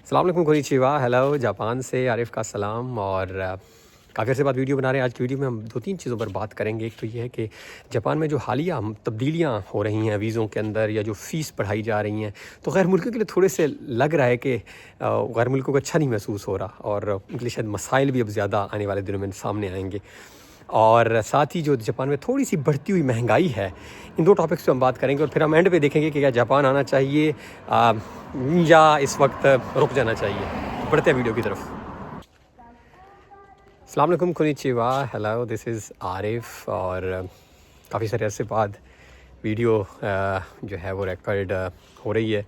अस्सलाम वालेकुम, konnichiwa, hello Japan से आरिफ का सलाम। और काफ़ी अर्से बाद वीडियो बना रहे हैं। आज की वीडियो में हम 2-3 चीज़ों पर बात करेंगे। एक तो ये है कि जापान में जो हालिया तब्दीलियाँ हो रही हैं वीज़ों के अंदर, या जो फ़ीस बढ़ाई जा रही हैं, तो गैर मुल्कियों के लिए थोड़े से लग रहा है कि गैर मुल्कियों को अच्छा नहीं महसूस हो रहा, और उनके लिए शायद मसाइल भी अब ज़्यादा आने वाले दिनों में सामने आएंगे। और साथ ही जो जापान में थोड़ी सी बढ़ती हुई महंगाई है, इन दो टॉपिक्स पे हम बात करेंगे। और फिर हम एंड पे देखेंगे कि क्या जापान आना चाहिए या इस वक्त रुक जाना चाहिए। बढ़ते हैं वीडियो की तरफ। अस्सलाम वालेकुम, konnichiwa, hello, this is Arif. और काफ़ी सारे अरसे बाद वीडियो जो है वो रिकॉर्ड हो रही है।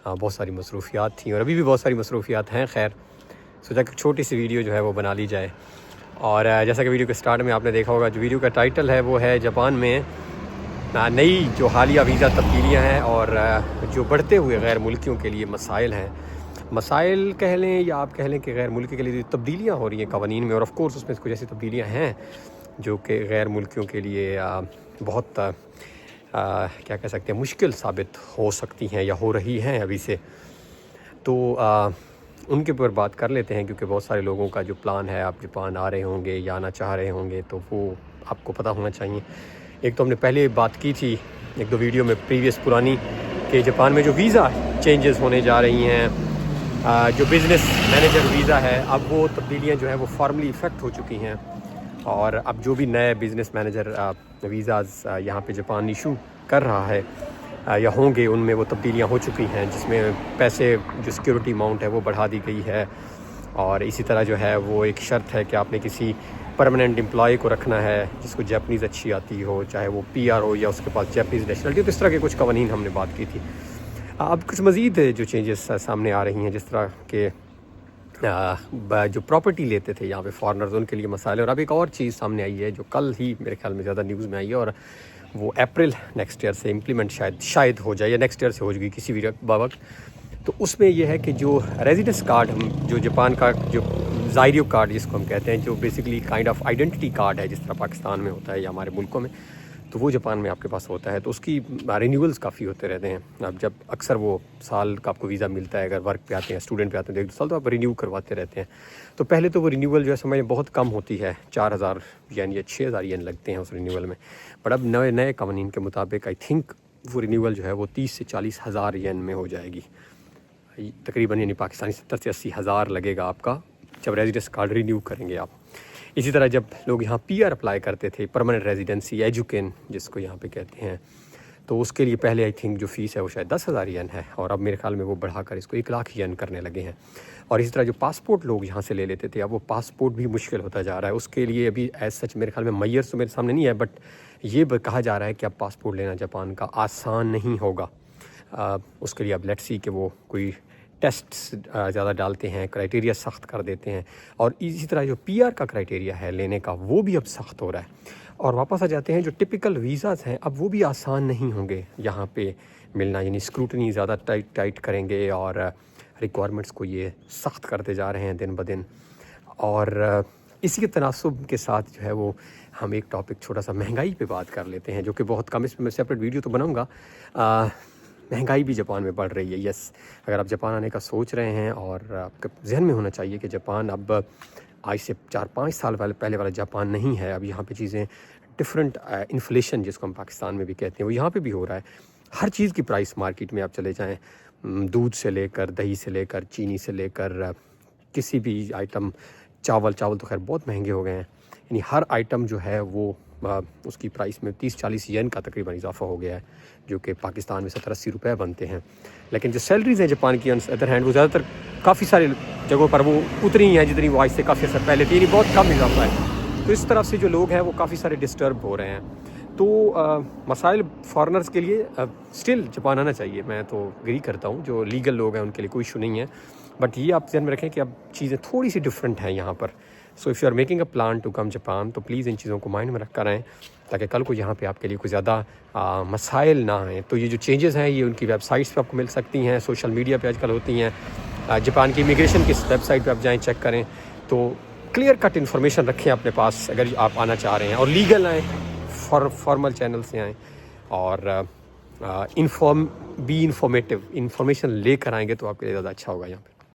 बहुत सारी मसरूफियात थी और अभी भी बहुत सारी मसरूफियात हैं। खैर, सोचा कि छोटी सी वीडियो जो है वो बना ली जाए। और जैसा कि वीडियो के स्टार्ट में आपने देखा होगा, जो वीडियो का टाइटल है वो है जापान में नई जो हालिया वीज़ा तब्दीलियाँ हैं और जो बढ़ते हुए गैर मुल्कियों के लिए मसाइल हैं। मसाइल कह लें या आप कह लें कि गैर मुल्की के लिए तब्दीलियाँ हो रही हैं कवानीन में, और ऑफ़ कोर्स उसमें कुछ ऐसी तब्दीलियाँ हैं जो कि गैर मुल्कियों के लिए बहुत क्या कह सकते हैं, मुश्किल साबित हो सकती हैं या हो रही हैं अभी से। तो उनके ऊपर बात कर लेते हैं, क्योंकि बहुत सारे लोगों का जो प्लान है, आप जापान आ रहे होंगे या आना चाह रहे होंगे, तो वो आपको पता होना चाहिए। एक तो हमने पहले बात की थी 1-2 वीडियो में प्रीवियस पुरानी, कि जापान में जो वीज़ा चेंजेस होने जा रही हैं, जो बिज़नेस मैनेजर वीज़ा है, अब वो तब्दीलियाँ जो हैं वो फॉर्मली इफ़ेक्ट हो चुकी हैं। और अब जो भी नए बिज़नेस मैनेजर वीज़ाज़ यहाँ पे जापान इशू कर रहा है या होंगे, उनमें वो तब्दीलियाँ हो चुकी हैं, जिसमें पैसे जो सिक्योरिटी अमाउंट है वो बढ़ा दी गई है। और इसी तरह जो है वो एक शर्त है कि आपने किसी परमानेंट एम्प्लॉय को रखना है जिसको जापनीज़ अच्छी आती हो, चाहे वो PR हो या उसके पास जापनीज़ नेशनलिटी। तो इस तरह के कुछ कवानीन हमने बात की थी। अब कुछ मज़ीद जो चेंजेस सामने आ रही हैं, जिस तरह के जो प्रॉपर्टी लेते थे यहाँ पे फॉरेनर्स, उनके लिए मसाइल। और अब एक और चीज़ सामने आई है जो कल ही मेरे ख्याल में ज़्यादा न्यूज़ में आई है, और वो अप्रैल नेक्स्ट ईयर से इम्प्लीमेंट शायद हो जाए, या नेक्स्ट ईयर से हो जाएगी किसी भी वक्त। तो उसमें यह है कि जो रेजिडेंस कार्ड, हम जो जापान का जो ज़ायरियो कार्ड जिसको हम कहते हैं, जो basically kind of identity card है, जिस तरह पाकिस्तान में होता है या हमारे मुल्कों में, तो वो जापान में आपके पास होता है। तो उसकी रिन्यूअल्स काफ़ी होते रहते हैं। अब जब अक्सर वो साल का आपको वीज़ा मिलता है, अगर वर्क पे आते हैं, स्टूडेंट पे आते हैं, 1-2 साल, तो आप रिन्यू करवाते रहते हैं। तो पहले तो वो रिन्यूअल जो है समझ बहुत कम होती है, 4000 येन या 6000 येन लगते हैं उस रिन्यूअल में। बट अब नए कवानीन के मुताबिक आई थिंक वो रिन्यूअल जो है वो 30 से 40 हज़ार येन में हो जाएगी तकरीबन, यानी पाकिस्तानी 70 से 80 हज़ार लगेगा आपका जब रेजिडेंस कार्ड रिन्यू करेंगे आप। इसी तरह जब लोग यहाँ PR अप्लाई करते थे, परमानेंट रेजिडेंसी एजुकेन जिसको यहाँ पे कहते हैं, तो उसके लिए पहले आई थिंक जो फ़ीस है वो शायद 10,000 येन है, और अब मेरे ख्याल में वो बढ़ाकर इसको 1 लाख येन करने लगे हैं। और इसी तरह जो पासपोर्ट लोग यहाँ से ले लेते थे, अब वो पासपोर्ट भी मुश्किल होता जा रहा है। उसके लिए अभी एज सच मेरे ख्याल में मैयर्स तो मेरे सामने नहीं है, बट ये कहा जा रहा है कि अब पासपोर्ट लेना जापान का आसान नहीं होगा। उसके लिए अब लेट्स सी कि वो कोई टेस्ट्स ज़्यादा डालते हैं, क्राइटेरिया सख्त कर देते हैं। और इसी तरह जो PR का क्राइटेरिया है लेने का, वो भी अब सख्त हो रहा है। और वापस आ जाते हैं जो टिपिकल वीज़ाज़ हैं, अब वो भी आसान नहीं होंगे यहाँ पे मिलना, यानी स्क्रूटनी ज़्यादा टाइट करेंगे, और रिक्वायरमेंट्स को ये सख्त करते जा रहे हैं दिन ब दिन। और इसी के तनासुब के साथ जो है वो हम एक टॉपिक छोटा सा महंगाई पे बात कर लेते हैं, जो कि बहुत कम, इस पर मैं सेपरेट वीडियो तो बनाऊँगा। महंगाई भी जापान में बढ़ रही है। यस, अगर आप जापान आने का सोच रहे हैं, और आपके जहन में होना चाहिए कि जापान अब आज से 4-5 साल पहले वाला जापान नहीं है। अब यहाँ पे चीज़ें डिफरेंट, इन्फ्लेशन जिसको हम पाकिस्तान में भी कहते हैं, वो यहाँ पे भी हो रहा है। हर चीज़ की प्राइस मार्केट में आप चले जाएं, दूध से लेकर, दही से लेकर, चीनी से लेकर, किसी भी आइटम, चावल तो खैर बहुत महंगे हो गए हैं। यानी हर आइटम जो है वो उसकी प्राइस में 30-40 येन का तकरीबन इजाफा हो गया है, जो कि पाकिस्तान में 70-80 रुपये बनते हैं। लेकिन जो सैलरीज़ हैं जापान की अदर हैंड, वो ज़्यादातर काफ़ी सारे जगहों पर वो उतनी ही हैं जितनी वो आज से काफ़ी अर्सा पहले थी, यानी बहुत कम इजाफा है। तो इस तरफ से जो लोग हैं वो काफ़ी सारे डिस्टर्ब हो रहे हैं। तो मसाइल फॉरेनर्स के लिए स्टिल जापान आना चाहिए, मैं तो एग्री करता हूँ। जो लीगल लोग हैं उनके लिए कोई इशू नहीं है, बट ये आप ध्यान में रखें कि अब चीज़ें थोड़ी सी डिफरेंट हैं यहाँ पर। So if you are making a plan to come Japan, तो प्लीज़ इन चीज़ों को माइंड में रख कर आएँ, ताकि कल को यहाँ पे आपके लिए कोई ज़्यादा मसाइल ना आएँ। तो ये जो चेंजेस हैं ये उनकी वेबसाइट्स पे आपको मिल सकती हैं, सोशल मीडिया पे आजकल होती हैं। जापान की इमिग्रेशन की वेबसाइट पे आप जाएँ, चेक करें, तो क्लियर कट इन्फॉर्मेशन रखें अपने पास अगर आप आना चाह रहे हैं। और लीगल आएँ, फॉर्मल चैनल से आएँ, और इन्फॉर्मेटिव इन्फॉर्मेशन लेकर आएँगे तो आपके लिए ज़्यादा अच्छा होगा यहाँ पर।